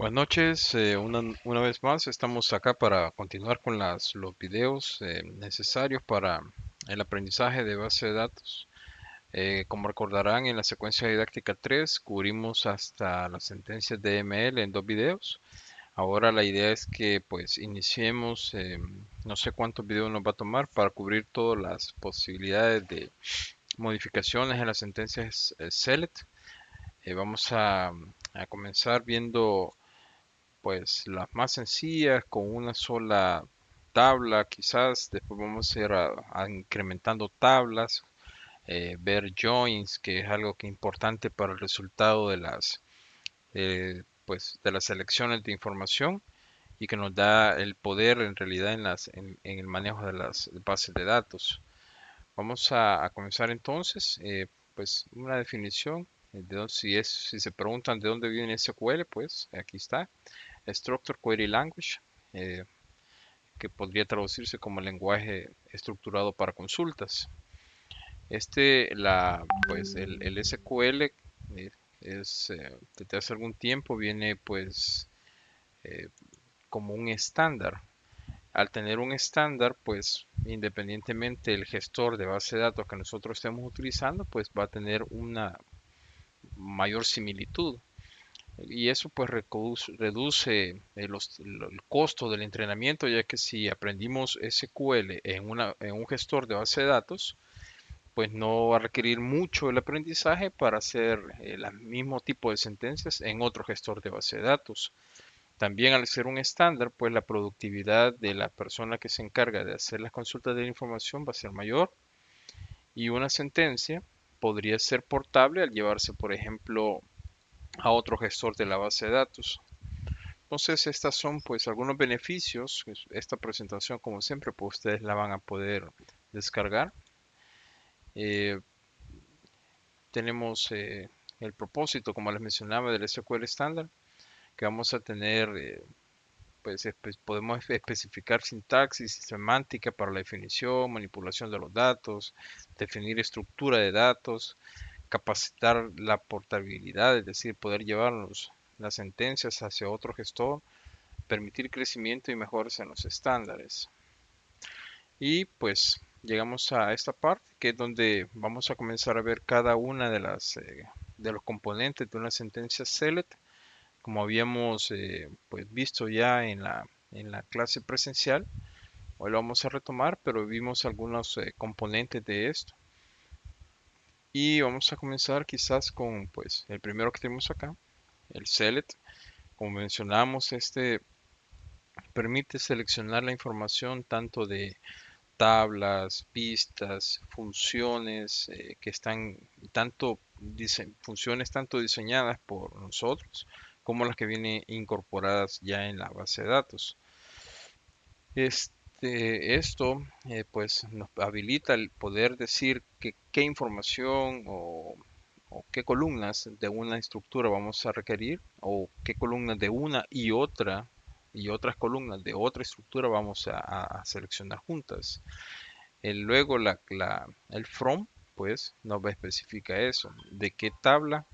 Buenas noches, una vez más estamos acá para continuar con los videos necesarios para el aprendizaje de base de datos. Como recordarán, en la secuencia didáctica 3 cubrimos hasta las sentencias de ML en dos videos. Ahora la idea es que pues iniciemos, no sé cuántos videos nos va a tomar para cubrir todas las posibilidades de modificaciones en las sentencias select. Vamos a comenzar viendo pues las más sencillas con una sola tabla, quizás después vamos a ir a incrementando tablas, ver joins, que es algo que es importante para el resultado de pues de las selecciones de información y que nos da el poder en realidad en el manejo de las bases de datos. Vamos a comenzar entonces, pues una definición. Si se preguntan de dónde viene SQL, pues aquí está. Structure Query Language, eh, que podría traducirse como lenguaje estructurado para consultas. El SQL desde hace algún tiempo viene pues eh, como un estándar. Al tener un estándar, pues independientemente del gestor de base de datos que nosotros estemos utilizando, pues va a tener una mayor similitud. Y eso pues reduce el costo del entrenamiento, ya que si aprendimos SQL en un gestor de base de datos, pues no va a requerir mucho el aprendizaje para hacer el mismo tipo de sentencias en otro gestor de base de datos. También al ser un estándar, pues la productividad de la persona que se encarga de hacer las consultas de la información va a ser mayor y una sentencia podría ser portable al llevarse, por ejemplo, a otro gestor de la base de datos. Entonces, estas son pues algunos beneficios. Esta presentación, como siempre, pues ustedes la van a poder descargar. Eh, tenemos el propósito, como les mencionaba, del SQL estándar, que vamos a tener, podemos especificar sintaxis y semántica para la definición, manipulación de los datos, definir estructura de datos, capacitar la portabilidad, es decir, poder llevarnos las sentencias hacia otro gestor, permitir crecimiento y mejoras en los estándares. Y pues llegamos a esta parte que es donde vamos a comenzar a ver cada una de los componentes de una sentencia select, como habíamos pues visto ya en la clase presencial. Hoy lo vamos a retomar, pero vimos algunos componentes de esto. Y vamos a comenzar quizás con pues el primero que tenemos acá, el select. Como mencionamos, este permite seleccionar la información tanto de tablas, pistas, funciones que están funciones tanto diseñadas por nosotros como las que vienen incorporadas ya en la base de datos. Esto pues nos habilita el poder decir qué información o qué columnas de una estructura vamos a requerir o qué columnas de una y otras columnas de otra estructura vamos a seleccionar juntas. Luego el from, pues, nos va a especificar eso, de qué tabla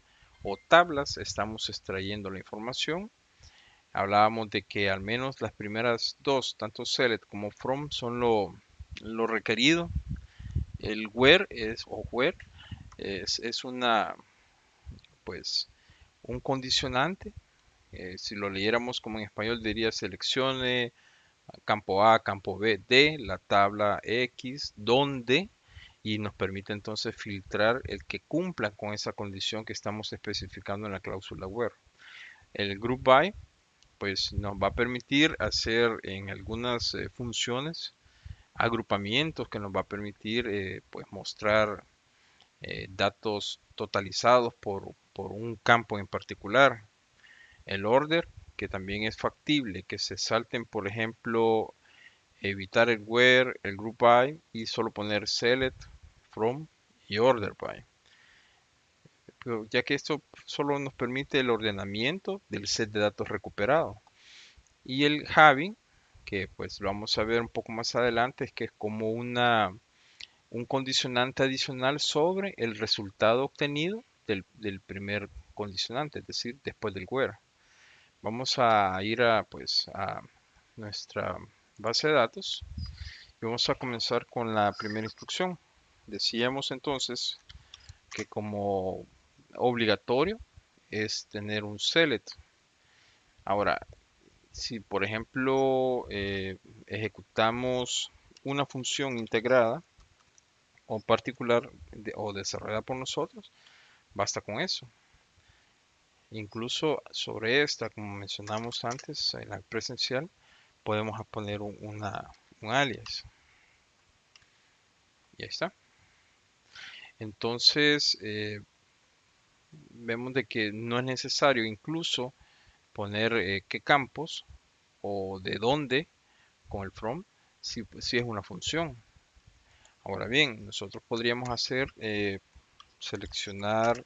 o tablas estamos extrayendo la información. Hablábamos de que al menos las primeras dos, tanto select como from, son lo requerido. El where es pues, un condicionante. Si lo leyéramos como en español diría seleccione campo A, campo B de la tabla X, donde, y nos permite entonces filtrar el que cumpla con esa condición que estamos especificando en la cláusula where. El group by, pues nos va a permitir hacer en algunas funciones agrupamientos que nos va a permitir pues mostrar datos totalizados por un campo en particular. El order, que también es factible que se salten, por ejemplo, evitar el where, el group by y solo poner select, from y order by. Pero ya que esto solo nos permite el ordenamiento del set de datos recuperado. Y el having, que pues lo vamos a ver un poco más adelante, es que es como un condicionante adicional sobre el resultado obtenido del primer condicionante, es decir, después del where. Vamos a ir a, pues, a nuestra base de datos y vamos a comenzar con la primera instrucción. Decíamos entonces que como obligatorio es tener un select. Ahora, si por ejemplo ejecutamos una función integrada o particular o desarrollada por nosotros, basta con eso. Incluso sobre esta, como mencionamos antes en la presencial, podemos poner un alias. Y ahí está. Entonces, vemos de que no es necesario incluso poner qué campos o de dónde con el from si es una función. Ahora bien, nosotros podríamos hacer seleccionar,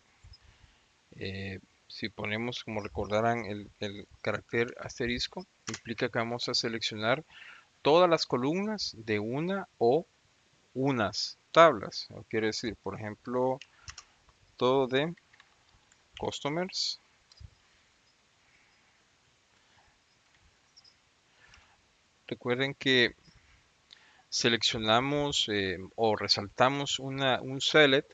si ponemos como recordarán el carácter asterisco, implica que vamos a seleccionar todas las columnas de una o unas tablas. Quiere decir, por ejemplo, todo de customers. Recuerden que seleccionamos o resaltamos un select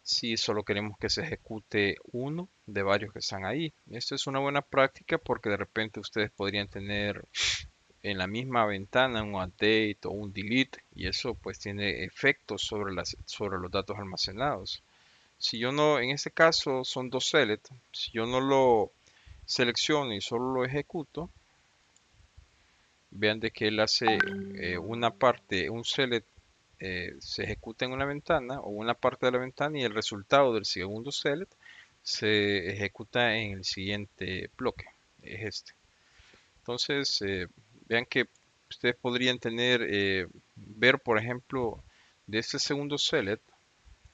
si solo queremos que se ejecute uno de varios que están ahí. Esto es una buena práctica porque de repente ustedes podrían tener en la misma ventana un update o un delete y eso pues tiene efectos sobre los datos almacenados. Si yo no, en este caso son dos select, si yo no lo selecciono y solo lo ejecuto, vean de que él hace una parte, un select se ejecuta en una ventana o una parte de la ventana y el resultado del segundo select se ejecuta en el siguiente bloque, es este. Entonces, vean que ustedes podrían ver por ejemplo, de este segundo select,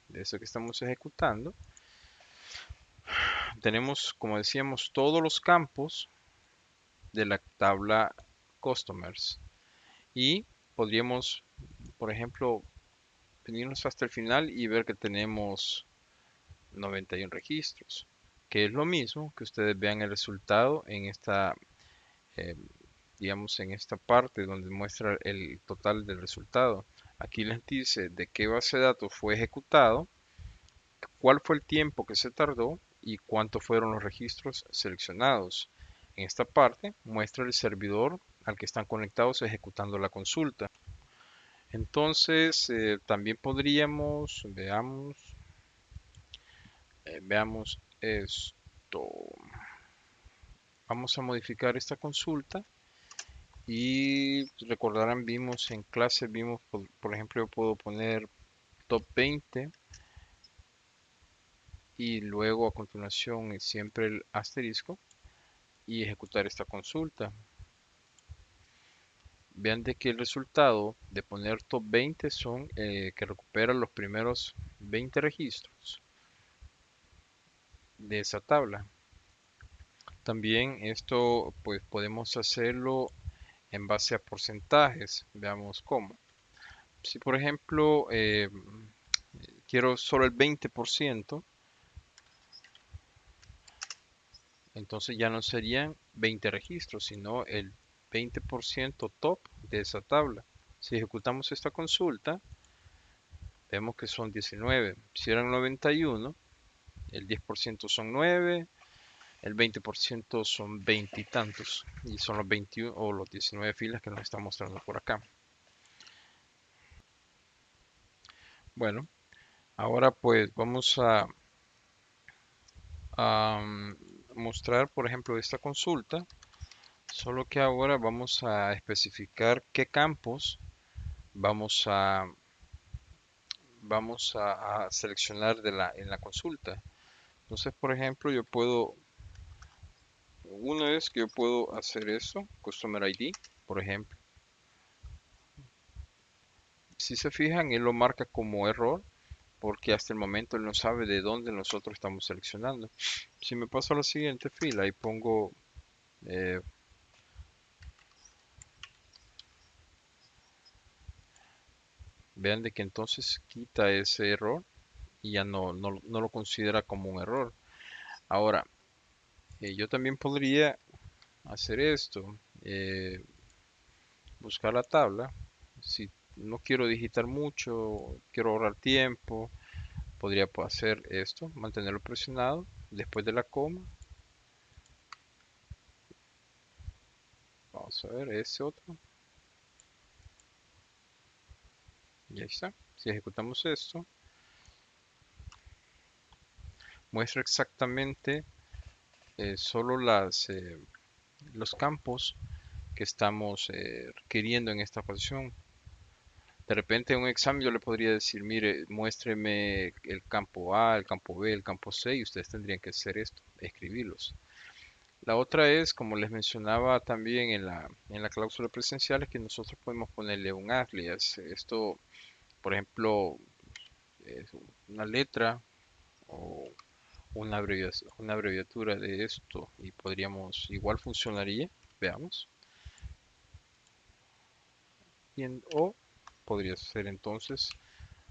de ese que estamos ejecutando, tenemos, como decíamos, todos los campos de la tabla customers y podríamos, por ejemplo, venirnos hasta el final y ver que tenemos 91 registros, que es lo mismo que ustedes vean el resultado en esta, eh, digamos, en esta parte donde muestra el total del resultado. Aquí les dice de qué base de datos fue ejecutado, cuál fue el tiempo que se tardó y cuántos fueron los registros seleccionados. En esta parte muestra el servidor al que están conectados ejecutando la consulta. Entonces, también podríamos, veamos esto. Vamos a modificar esta consulta y recordarán, vimos en clase, vimos, por ejemplo, yo puedo poner top 20 y luego a continuación siempre el asterisco y ejecutar esta consulta. Vean de que el resultado de poner top 20 son que recupera los primeros 20 registros de esa tabla. También esto pues podemos hacerlo en base a porcentajes. Veamos cómo. Si por ejemplo quiero solo el 20%, entonces ya no serían 20 registros, sino el 20% top de esa tabla. Si ejecutamos esta consulta, vemos que son 19. Si eran 91, el 10% son 9, el 20% son 20 y tantos. Y son los 21 o los 19 filas que nos está mostrando por acá. Bueno, ahora pues vamos a mostrar, por ejemplo, esta consulta. Solo que ahora vamos a especificar qué campos vamos a seleccionar en la consulta. Entonces, por ejemplo, una vez que yo puedo hacer eso, Customer ID, por ejemplo. Si se fijan, él lo marca como error porque hasta el momento él no sabe de dónde nosotros estamos seleccionando. Si me paso a la siguiente fila y pongo eh, vean de que entonces quita ese error y ya no lo considera como un error. Ahora, yo también podría hacer esto, buscar la tabla. Si no quiero digitar mucho, quiero ahorrar tiempo, podría hacer esto, mantenerlo presionado después de la coma. Vamos a ver ese otro. Y ahí está. Si ejecutamos esto, muestra exactamente solo los campos que estamos requiriendo en esta posición. De repente en un examen yo le podría decir, mire, muéstreme el campo A, el campo B, el campo C, y ustedes tendrían que hacer esto, escribirlos. La otra es, como les mencionaba también en la cláusula presencial, es que nosotros podemos ponerle un alias. Esto, por ejemplo, es una letra o una abreviatura de esto y podríamos, igual funcionaría, veamos. O podría ser entonces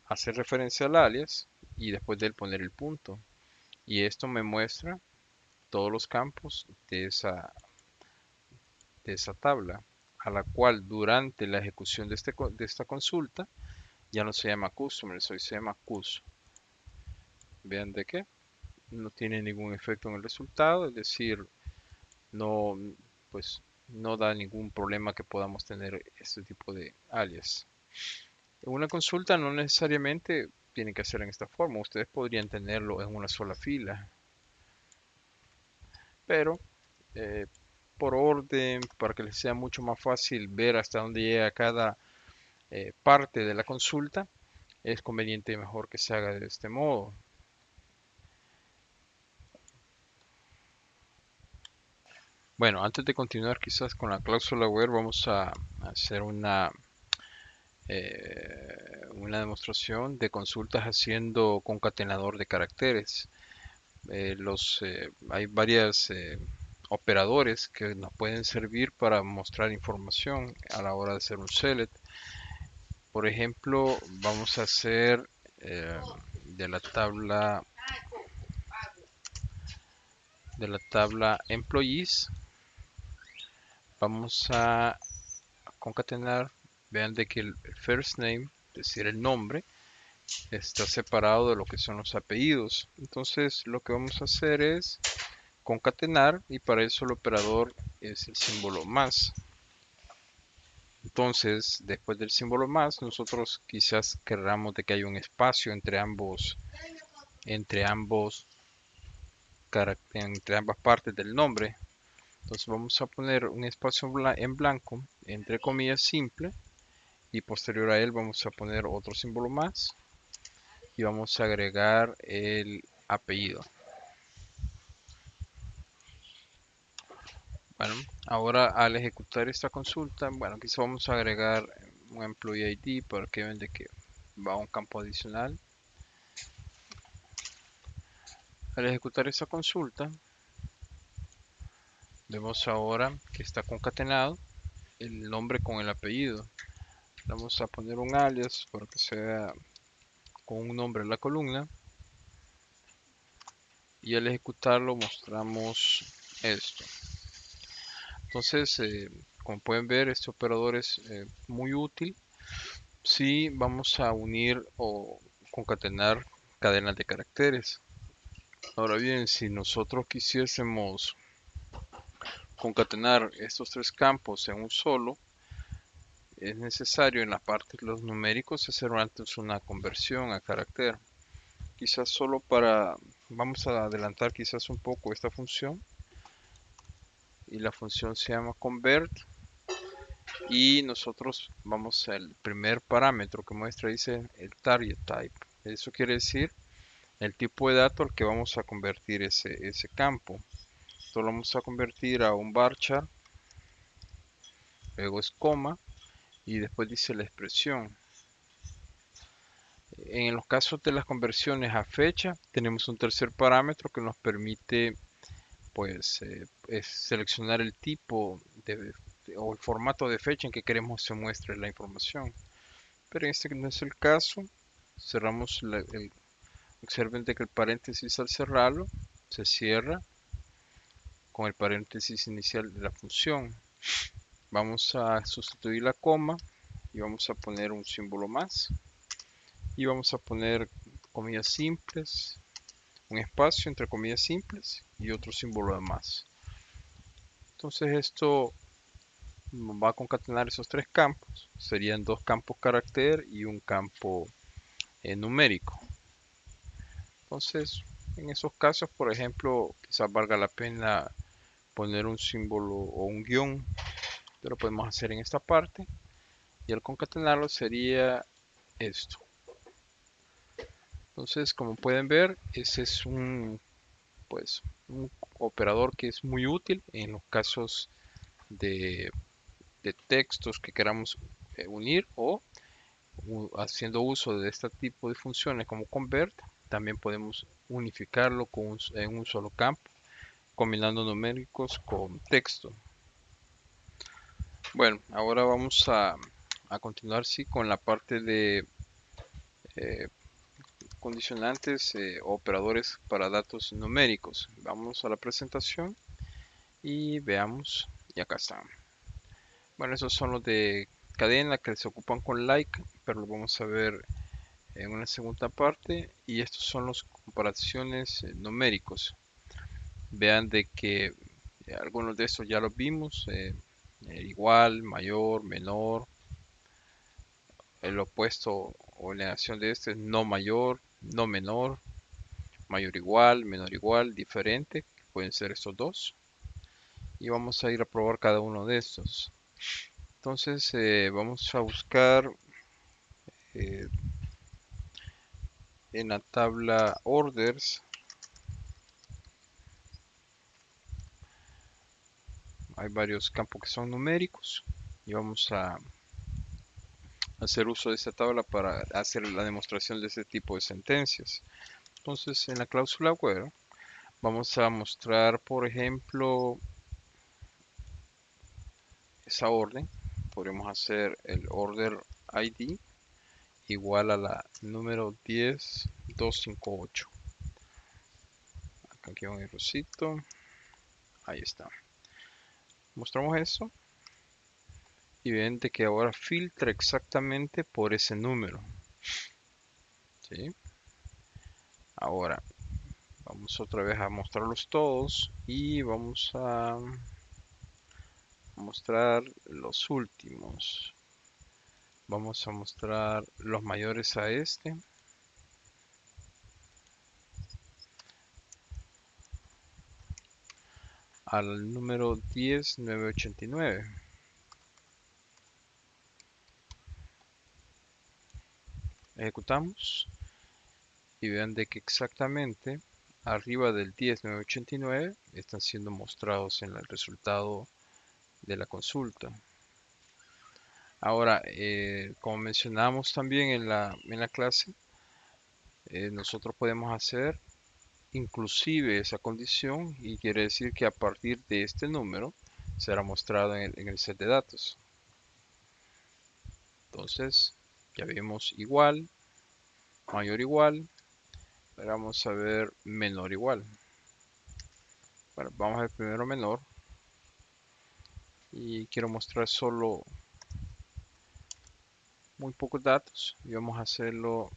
hacer referencia al alias y después de él poner el punto. Y esto me muestra todos los campos de esa tabla, a la cual durante la ejecución de esta consulta ya no se llama customers, hoy se llama cus. Vean de qué, no tiene ningún efecto en el resultado, es decir, no, pues, no da ningún problema que podamos tener este tipo de alias. Una consulta no necesariamente tiene que ser en esta forma, ustedes podrían tenerlo en una sola fila, pero eh, por orden, para que les sea mucho más fácil ver hasta dónde llega cada parte de la consulta, es conveniente mejor que se haga de este modo. Bueno, antes de continuar quizás con la cláusula where, vamos a hacer una demostración de consultas haciendo concatenador de caracteres. Hay varios operadores que nos pueden servir para mostrar información a la hora de hacer un select. Por ejemplo, vamos a hacer eh, de la tabla employees, vamos a concatenar. Vean de que el first name, es decir, el nombre, está separado de lo que son los apellidos. Entonces, lo que vamos a hacer es concatenar y para eso el operador es el símbolo más. Entonces, después del símbolo más, nosotros quizás querramos de que haya un espacio entre ambos entre ambas partes del nombre. Entonces vamos a poner un espacio en blanco, entre comillas simple, y posterior a él vamos a poner otro símbolo más y vamos a agregar el apellido. Bueno, ahora al ejecutar esta consulta, bueno, quizá vamos a agregar un employee ID para que vean de que va a un campo adicional. Al ejecutar esta consulta, vemos ahora que está concatenado el nombre con el apellido. Vamos a poner un alias para que sea con un nombre en la columna y al ejecutarlo mostramos esto. Entonces, como pueden ver, este operador es muy útil si vamos a unir o concatenar cadenas de caracteres. Ahora bien, si nosotros quisiésemos concatenar estos tres campos en un solo, es necesario en la parte de los numéricos hacer antes una conversión a carácter. Quizás solo vamos a adelantar quizás un poco esta función y la función se llama convert y nosotros vamos al primer parámetro que muestra, dice el target type. Eso quiere decir el tipo de dato al que vamos a convertir ese campo. Esto lo vamos a convertir a un varchar, luego es coma y después dice la expresión. En los casos de las conversiones a fecha tenemos un tercer parámetro que nos permite pues es seleccionar el tipo o el formato de fecha en que queremos se muestre la información. Pero en este no es el caso. Cerramos observen de que el paréntesis al cerrarlo se cierra con el paréntesis inicial de la función. Vamos a sustituir la coma y vamos a poner un símbolo más. Y vamos a poner comillas simples, un espacio entre comillas simples y otro símbolo de más. Entonces esto va a concatenar esos tres campos. Serían dos campos carácter y un campo numérico. Entonces, en esos casos, por ejemplo, quizás valga la pena poner un símbolo o un guión. Lo podemos hacer en esta parte. Y al concatenarlo sería esto. Entonces, como pueden ver, ese es un operador que es muy útil en los casos de, de textos que queramos unir o haciendo uso de este tipo de funciones como convert. También podemos unificarlo en un solo campo, combinando numéricos con texto. Bueno, ahora vamos a continuar con la parte de eh, condicionantes operadores para datos numéricos. Vamos a la presentación y veamos, y acá está. Bueno, esos son los de cadena que se ocupan con like, pero lo vamos a ver en una segunda parte. Y estos son las comparaciones numéricos. Vean de que algunos de estos ya los vimos, igual, mayor, menor. El opuesto o negación de este es no mayor, no menor, mayor igual, menor igual, diferente, pueden ser estos dos. Y vamos a ir a probar cada uno de estos. Entonces vamos a buscar eh, en la tabla orders. Hay varios campos que son numéricos y vamos a hacer uso de esta tabla para hacer la demostración de este tipo de sentencias. Entonces en la cláusula where vamos a mostrar, por ejemplo, esa orden. Podemos hacer el order ID igual a la número 10258. Acá queda un errorcito. Ahí está. Mostramos eso y ven de que ahora filtra exactamente por ese número. ¿Sí? Ahora vamos otra vez a mostrarlos todos y vamos a mostrar los últimos. Vamos a mostrar los mayores a este. Al número 10989. Ejecutamos y vean de que exactamente arriba del 10989 están siendo mostrados en el resultado de la consulta. Ahora, como mencionamos también en la clase, nosotros podemos hacer inclusive esa condición y quiere decir que a partir de este número será mostrado en el set de datos. Entonces, ya vimos igual, mayor igual, pero vamos a ver menor igual. Bueno, vamos a ver primero menor y quiero mostrar solo muy pocos datos y vamos a hacerlo.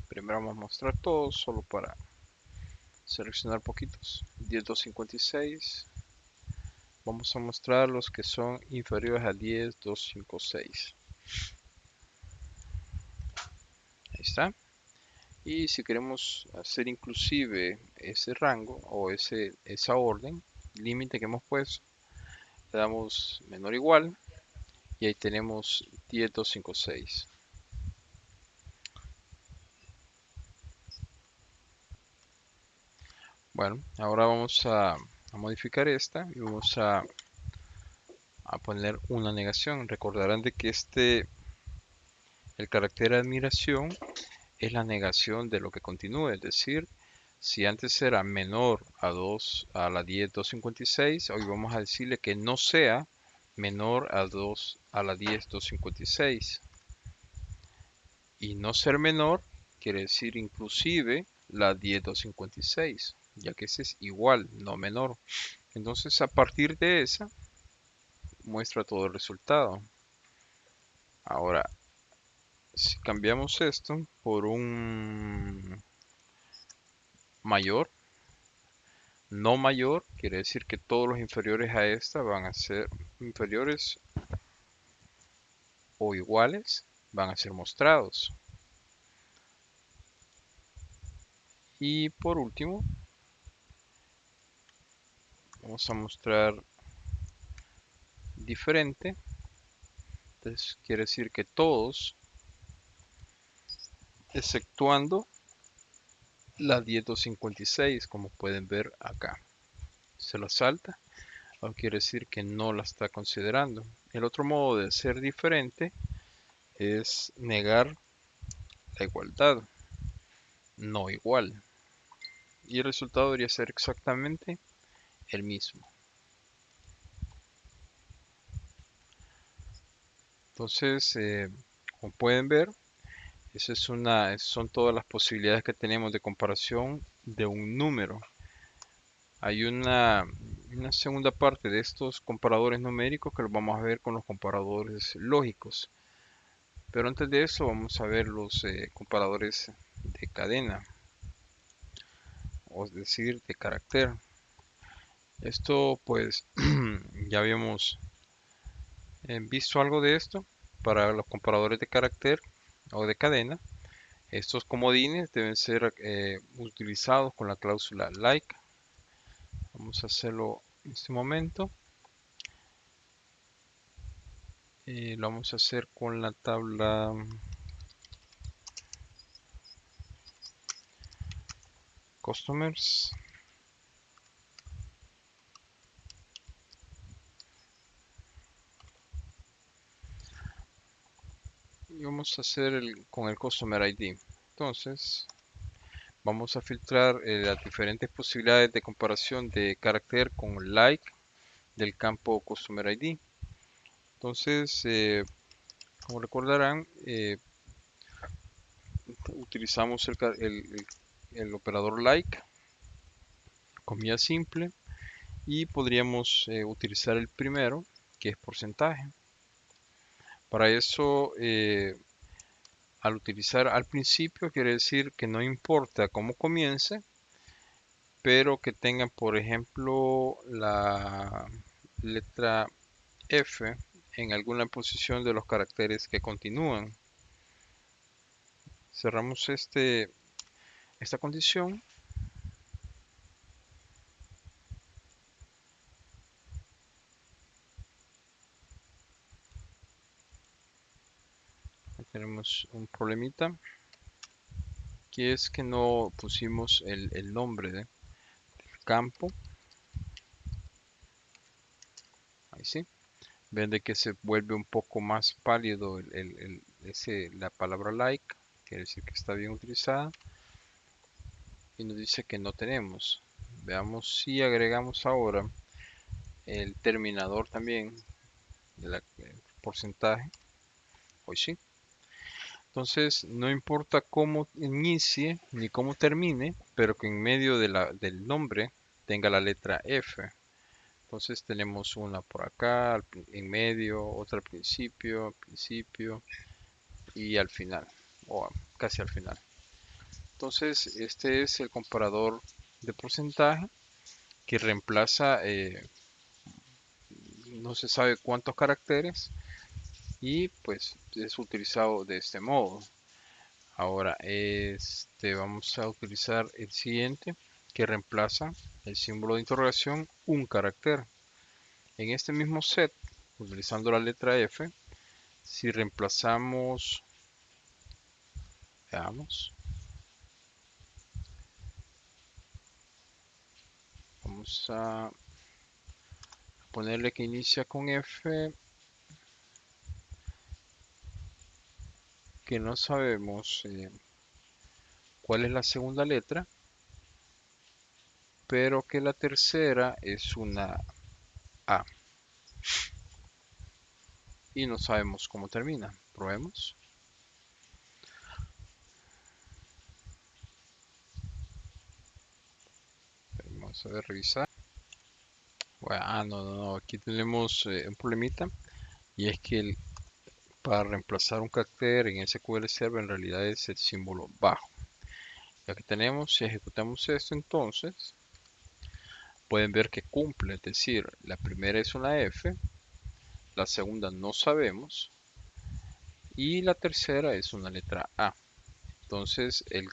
Primero vamos a mostrar todos solo para seleccionar poquitos. 10256. Vamos a mostrar los que son inferiores a 10256. Ahí está. Y si queremos hacer inclusive ese rango o esa orden, límite que hemos puesto, le damos menor o igual y ahí tenemos 10256. Bueno, ahora vamos a modificar esta y vamos a poner una negación. Recordarán de que el carácter de admiración es la negación de lo que continúa, es decir, si antes era menor a 2 a la 10256, hoy vamos a decirle que no sea menor a 2 a la 10256. Y no ser menor quiere decir inclusive la 10256. ya que ese es igual, no menor. Entonces a partir de esa muestra todo el resultado. Ahora, si cambiamos esto por un mayor, no mayor, quiere decir que todos los inferiores a esta van a ser inferiores o iguales, van a ser mostrados. Y por último, vamos a mostrar diferente. Entonces quiere decir que todos, exceptuando la 10.256, como pueden ver acá, se la salta, o quiere decir que no la está considerando. El otro modo de ser diferente es negar la igualdad, no igual. Y el resultado debería ser exactamente el mismo. Entonces, como pueden ver, son todas las posibilidades que tenemos de comparación de un número. Hay una segunda parte de estos comparadores numéricos que los vamos a ver con los comparadores lógicos. Pero antes de eso vamos a ver los comparadores de cadena, o es decir, de carácter. Esto pues ya habíamos visto algo de esto para los comparadores de carácter o de cadena. Estos comodines deben ser utilizados con la cláusula like. Vamos a hacerlo en este momento. Lo vamos a hacer con la tabla customers. Y vamos a hacer con el customer ID. Entonces, vamos a filtrar las diferentes posibilidades de comparación de carácter con like del campo customer ID. Entonces, como recordarán, utilizamos el operador like, comilla simple, y podríamos utilizar el primero, que es porcentaje. Para eso, al utilizar al principio, quiere decir que no importa cómo comience, pero que tengan, por ejemplo, la letra F en alguna posición de los caracteres que continúan. Cerramos esta condición. Aquí tenemos un problemita, que es que no pusimos el nombre del campo. Ahí sí. Ven de que se vuelve un poco más pálido la palabra like, quiere decir que está bien utilizada, y nos dice que no tenemos. Veamos si agregamos ahora el terminador también del porcentaje. Hoy sí. Entonces, no importa cómo inicie ni cómo termine, pero que en medio del nombre tenga la letra F. Entonces tenemos una por acá, en medio, otra al principio y al final, o casi al final. Entonces, este es el comparador de porcentaje que reemplaza no se sabe cuántos caracteres, y pues es utilizado de este modo. Ahora vamos a utilizar el siguiente, que reemplaza el símbolo de interrogación un carácter. En este mismo set, utilizando la letra F, si reemplazamos, veamos, vamos a ponerle que inicia con F, que no sabemos cuál es la segunda letra, pero que la tercera es una A y no sabemos cómo termina. Probemos. Vamos a ver, revisar. Bueno, no, aquí tenemos un problemita, y es que para reemplazar un carácter en SQL Server en realidad es el símbolo bajo. Ya que tenemos, si ejecutamos esto, entonces pueden ver que cumple, es decir, la primera es una F, la segunda no sabemos y la tercera es una letra A. Entonces el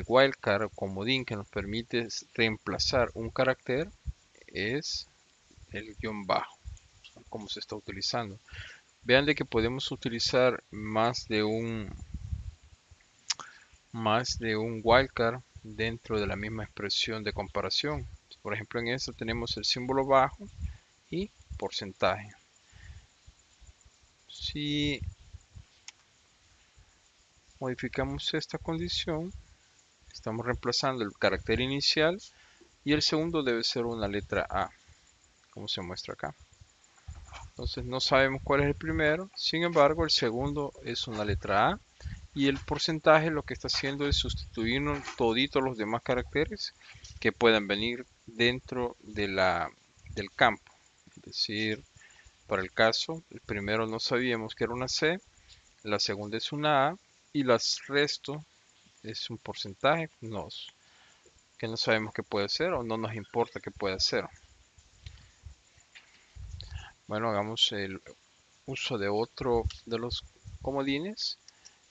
wildcard o comodín que nos permite reemplazar un carácter es el guión bajo, como se está utilizando. Vean de que podemos utilizar más de un wildcard dentro de la misma expresión de comparación. Por ejemplo, en esto tenemos el símbolo bajo y porcentaje. Si modificamos esta condición, estamos reemplazando el carácter inicial y el segundo debe ser una letra A, como se muestra acá. Entonces no sabemos cuál es el primero, sin embargo el segundo es una letra A y el porcentaje lo que está haciendo es sustituirnos toditos los demás caracteres que puedan venir dentro del campo. Es decir, para el caso, el primero no sabíamos que era una C, la segunda es una A y las resto es un porcentaje que no sabemos qué puede ser o no nos importa qué puede ser. Bueno, hagamos el uso de otro de los comodines,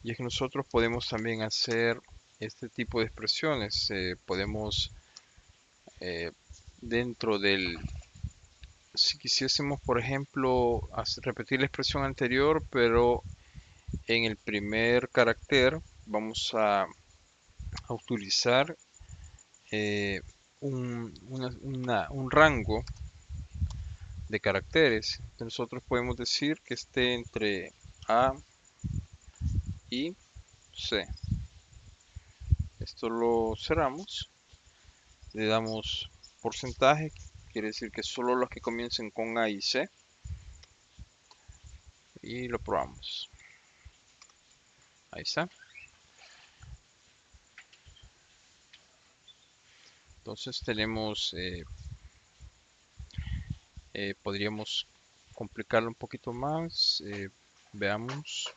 y es que nosotros podemos también hacer este tipo de expresiones. Podemos eh, dentro si quisiésemos, por ejemplo, repetir la expresión anterior, pero en el primer carácter vamos a utilizar un rango de caracteres. Nosotros podemos decir que esté entre A y C. Esto lo cerramos, le damos porcentaje, quiere decir que solo los que comiencen con A y C, y lo probamos. Ahí está. Entonces tenemos, podríamos complicarlo un poquito más. Veamos.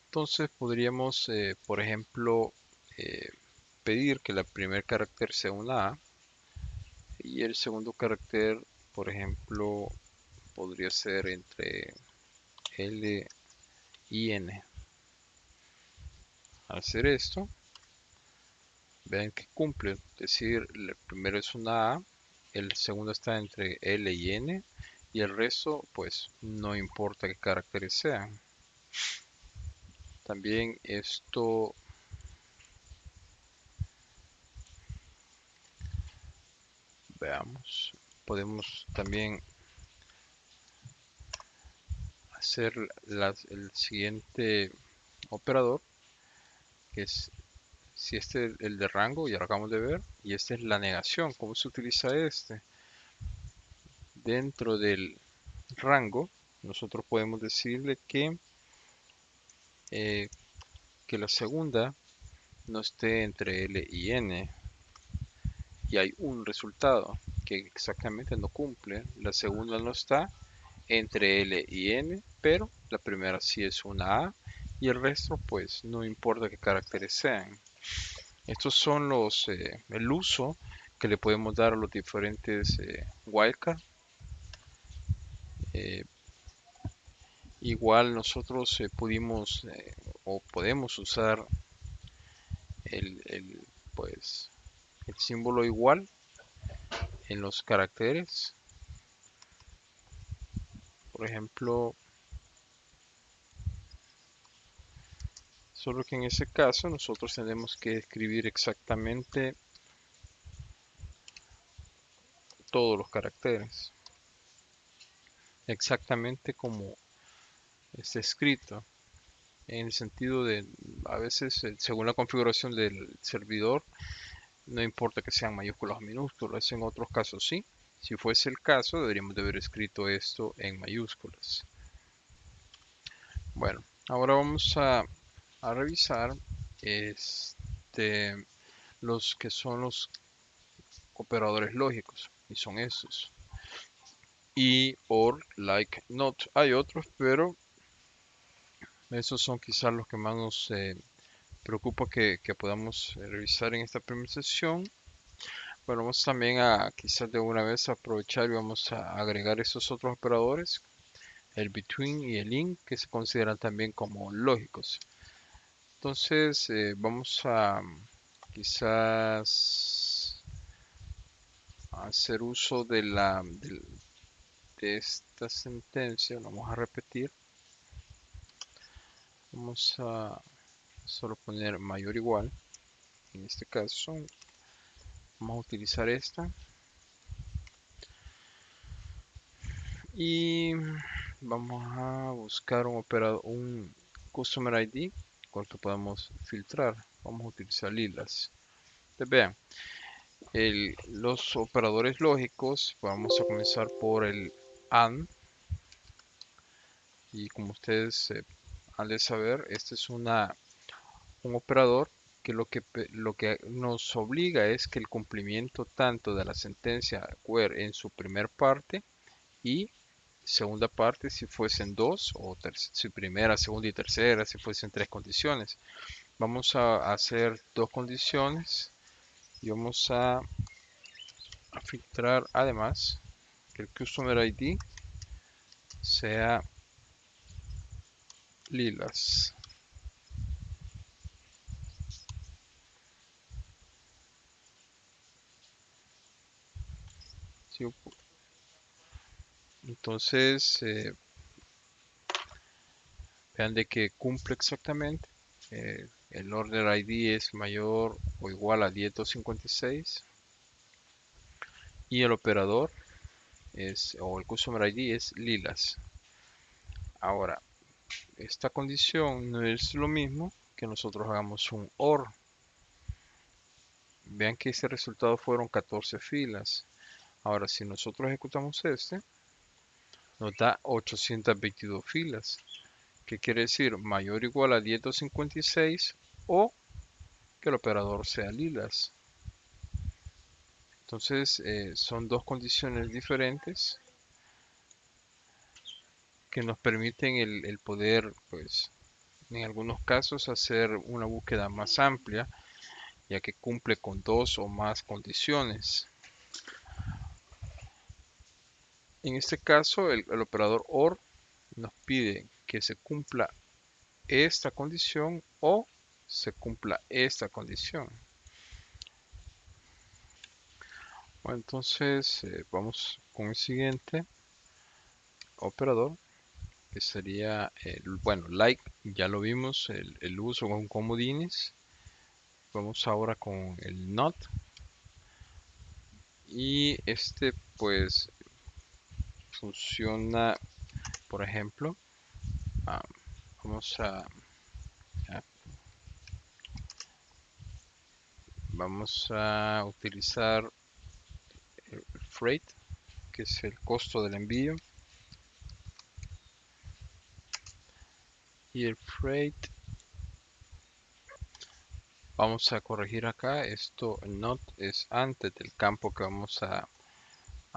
Entonces podríamos, por ejemplo, eh, pedir que el primer carácter sea una A y el segundo carácter, por ejemplo, podría ser entre L y N. Al hacer esto, vean que cumple, es decir, el primero es una A, el segundo está entre L y N y el resto pues no importa qué caracteres sean. También esto, veamos, podemos también hacer el siguiente operador, que es, si este es el de rango, ya lo acabamos de ver, y este es la negación. ¿Cómo se utiliza este? Dentro del rango, nosotros podemos decirle eh, que la segunda no esté entre L y N, y hay un resultado que exactamente no cumple. La segunda no está entre L y N, pero la primera sí es una A y el resto pues no importa qué caracteres sean. Estos son el uso que le podemos dar a los diferentes wildcard. Eh, Igual nosotros pudimos o podemos usar el, pues, el símbolo igual en los caracteres. Por ejemplo, solo que en ese caso nosotros tenemos que escribir exactamente todos los caracteres, exactamente como está escrito, en el sentido de, a veces, según la configuración del servidor, no importa que sean mayúsculas o minúsculas, en otros casos sí. Si fuese el caso, deberíamos de haber escrito esto en mayúsculas. Bueno, ahora vamos a revisar los que son los operadores lógicos y son esos. Y or, like, not. Hay otros, pero esos son quizás los que más nos preocupa que podamos revisar en esta primera sesión. Bueno, vamos también a quizás de una vez aprovechar y vamos a agregar esos otros operadores, el between y el in, que se consideran también como lógicos. Entonces vamos a quizás hacer uso de esta sentencia. Vamos a repetir. Vamos a solo poner mayor o igual. En este caso vamos a utilizar esta. Y vamos a buscar un operador, un Customer ID con el que podamos filtrar. Vamos a utilizar lilas. Entonces, vean, los operadores lógicos, vamos a comenzar por el AND. Y como ustedes han de saber, este es un operador que lo que nos obliga es que el cumplimiento tanto de la sentencia where en su primer parte y segunda parte si fuesen dos, o si primera, segunda y tercera, si fuesen tres condiciones. Vamos a hacer dos condiciones y vamos a filtrar además que el Customer ID sea lilas. ¿Sí? Entonces, vean de que cumple exactamente. El order ID es mayor o igual a 10.256 y el operador o el Customer ID es lilas. Ahora, esta condición no es lo mismo que nosotros hagamos un OR. Vean que ese resultado fueron 14 filas. Ahora, si nosotros ejecutamos este, nos da 822 filas. ¿Qué quiere decir? Mayor o igual a 10.256 o que el operador sea lilas. Entonces, son dos condiciones diferentes que nos permiten el poder, pues, en algunos casos hacer una búsqueda más amplia, ya que cumple con dos o más condiciones. En este caso, el operador OR nos pide que se cumpla esta condición o se cumpla esta condición. Bueno, entonces vamos con el siguiente operador, que sería bueno, like, ya lo vimos, el uso con comodines. Vamos ahora con el not y este pues funciona, por ejemplo, ah, vamos a- vamos a utilizar el freight, que es el costo del envío, y el freight vamos a corregir acá, esto not es antes del campo que vamos a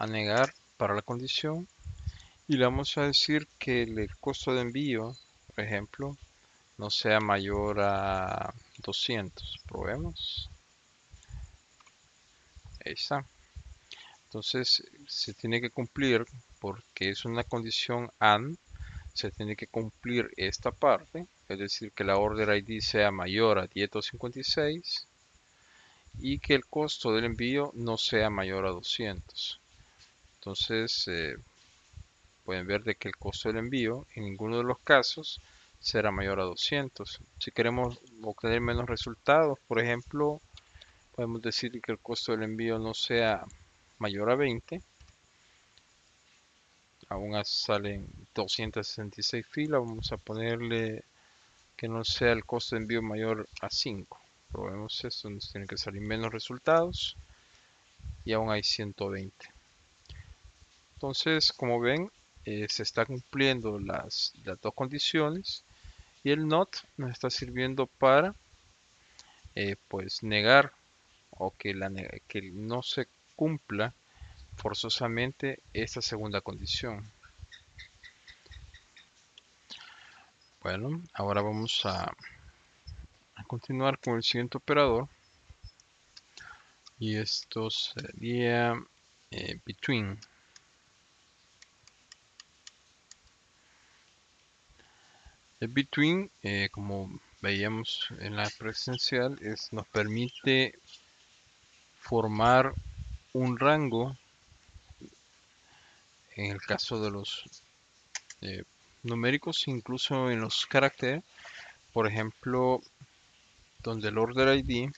negar para la condición, y le vamos a decir que el costo de envío, por ejemplo, no sea mayor a 200. Probemos. Ahí está. Entonces se tiene que cumplir, porque es una condición AND, se tiene que cumplir esta parte, es decir, que la order ID sea mayor a 10.256 y que el costo del envío no sea mayor a 200. Entonces pueden ver de que el costo del envío en ninguno de los casos será mayor a 200. Si queremos obtener menos resultados, por ejemplo, podemos decir que el costo del envío no sea mayor a 20. Aún salen 266 filas. Vamos a ponerle que no sea el costo de envío mayor a 5. Probemos esto, nos tienen que salir menos resultados y aún hay 120. Entonces, como ven, se está cumpliendo las dos condiciones y el not nos está sirviendo para pues negar o que no se cumpla forzosamente esta segunda condición. Bueno, ahora vamos a continuar con el siguiente operador, y esto sería between. El between, como veíamos en la presencial, nos permite formar un rango en el caso de los numéricos, incluso en los caracteres. Por ejemplo, donde el order ID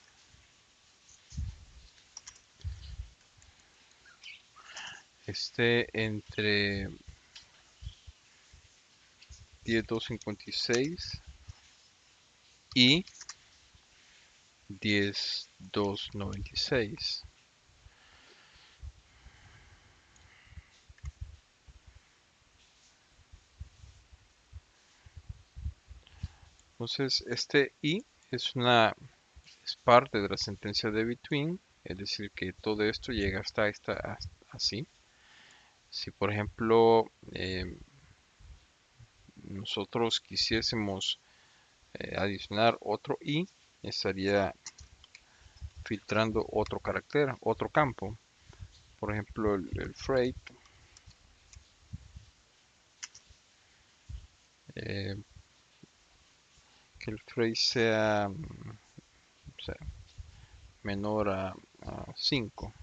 esté entre 10.256 y 10.296. Entonces, este I es parte de la sentencia de between, es decir, que todo esto llega hasta así. Si, por ejemplo, nosotros quisiésemos adicionar otro I, estaría filtrando otro carácter, otro campo. Por ejemplo, el freight, eh, que el freight sea, o sea, menor a 5.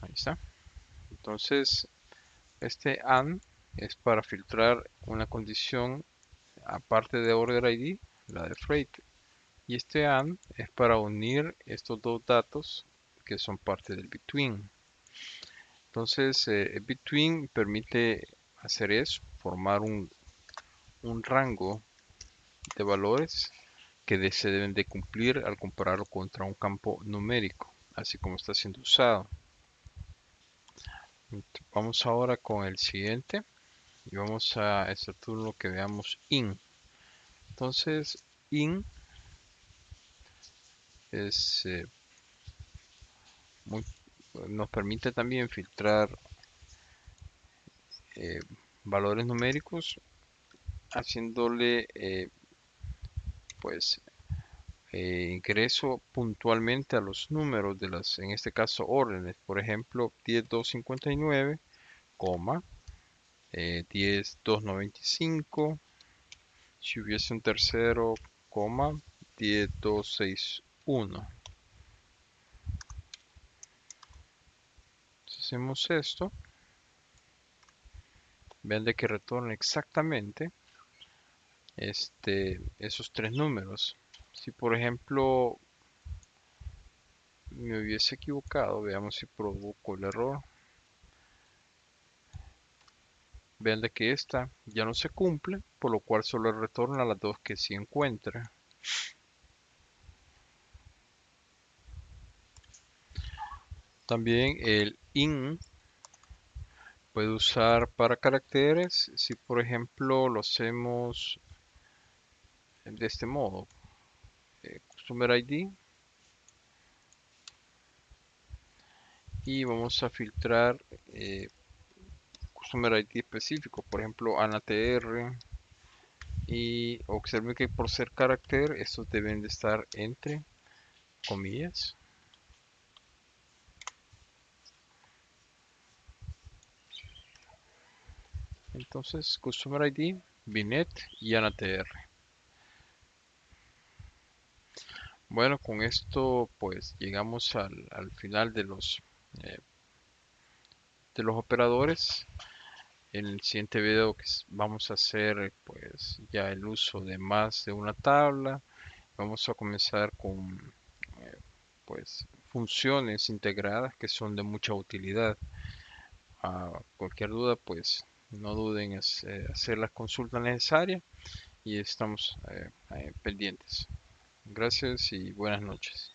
Ahí está. Entonces, este AND es para filtrar una condición aparte de order ID, la de freight. Y este AND es para unir estos dos datos que son parte del between. Entonces, el between permite hacer eso, formar un rango de valores que se deben de cumplir al compararlo contra un campo numérico, así como está siendo usado. Vamos ahora con el siguiente y vamos a este turno que veamos in. Entonces, in es nos permite también filtrar eh, valores numéricos haciéndole pues ingreso puntualmente a los números de las, en este caso, órdenes. Por ejemplo, 10.259, 10.295. Si hubiese un tercero, 10.261. Si hacemos esto, vean de que retorna exactamente esos tres números. Si por ejemplo me hubiese equivocado, veamos si provoco el error. Vean de que esta ya no se cumple, por lo cual solo retorna las dos que sí encuentra. También el in puede usar para caracteres. Si por ejemplo lo hacemos de este modo, Customer ID, y vamos a filtrar Customer ID específico, por ejemplo ANATR, y observen que por ser carácter estos deben de estar entre comillas. Entonces Customer ID, Binet y ANATR. Bueno, con esto pues llegamos al final eh, de los operadores. En el siguiente video vamos a hacer pues ya el uso de más de una tabla. Vamos a comenzar con pues funciones integradas que son de mucha utilidad. Cualquier duda pues no duden en hacer las consultas necesarias y estamos pendientes. Gracias y buenas noches.